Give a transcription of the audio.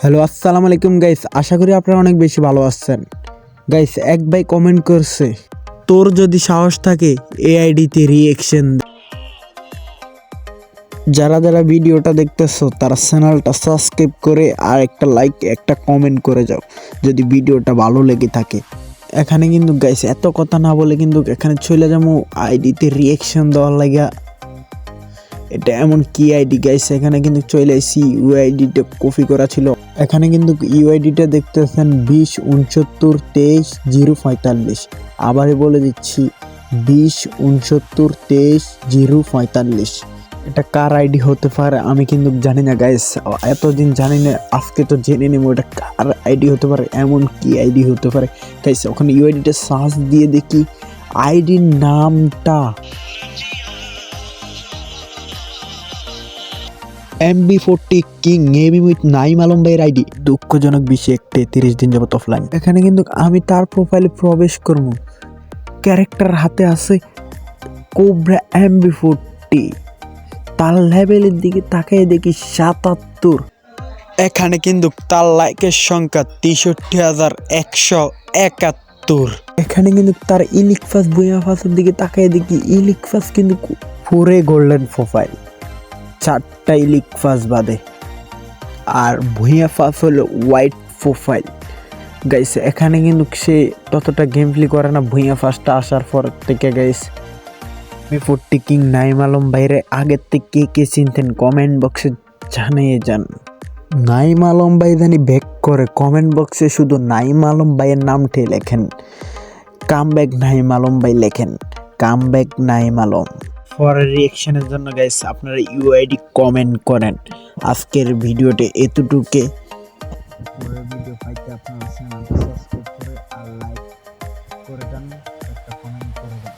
Hello আসসালামু আলাইকুম guys, আশা করি আপনারা অনেক বেশি ভালো আছেন। গাইস, এক ভাই কমেন্ট করছে, তোর যদি সাহস থাকে এআইডিতে রিঅ্যাকশন। যারা যারা ভিডিওটা দেখতেছো তারা চ্যানেলটা সাবস্ক্রাইব করে আর একটা লাইক একটা কমেন্ট করে যাও যদি ভিডিওটা ভালো লেগে থাকে। এখানে কিন্তু গাইস এত কথা না বলে কিন্তু এখানে চলে যাবো আইডিতে রিঅ্যাকশন দেওয়ার লাগা। এটা এমন কি আইডি গাইস, এখানে কিন্তু চলে আসি ইউআইডিটা কপি করা ছিল। এখানে কিন্তু ইউআইডিটা দেখতেছেন 206923 045। আবারই বলে দিচ্ছি 206923 045। এটা কার আইডি হতে পারে আমি কিন্তু জানি না গাইস, এতদিন জানি না, আজকে তো জেনে নেবো এটা কার আইডি হতে পারে, এমন কি আইডি হতে পারে গাইস। ওখানে ইউআইডিটা সার্চ দিয়ে দেখি আইডির নামটা MB40 king navy with Naim Alam ভাইয়ের আইডি। দুঃখজনক বিষয়, 30 দিন যাবত অফলাইন। এখানে কিন্তু আমি তার প্রোফাইলে প্রবেশ করবো, ক্যারেক্টার হাতে আছে কোবরা MB40, তার লেভেলের দিকে তাকিয়ে দেখি 77। এখানে কিন্তু তার লাইকের সংখ্যা 63,171। এখানে কিন্তু তার ইলিক ফাস বুয়া ফাসের দিকে তাকিয়ে দেখি ইলিক ফাস কিন্তু পুরে গোল্ডেন প্রোফাইল, 4টা ইলিক ফাস বাদে, আর ভুইয়া ফাস হলো হোয়াইট প্রোফাইল গাইস। এখানে কিন্তু সে ততটা গেম প্লে করে না ভুইয়া ফাসটা আসার পর থেকে guys. MB40 king Naim Alam ভাইরে আগের থেকে কে চিনতেন কমেন্ট বক্সে জানিয়ে যান। নাইম আলম ভাই জানি ব্যাক করে কমেন্ট বক্সে শুধু নাইম আলম ভাইয়ের নামটাই লেখেন, কামব্যাক নাইম আলম ভাই লেখেন, কামব্যাক নাইম আলম। পরের রিঅ্যাকশনের জন্য গাইস আপনারা ইউআইডি কমেন্ট করেন। আজকের ভিডিওতে এতটুকু। পরের ভিডিও পাইতে আপনারা চ্যানেলটা সাবস্ক্রাইব করে আর লাইক করে দেন, একটা কমেন্ট করে দেন।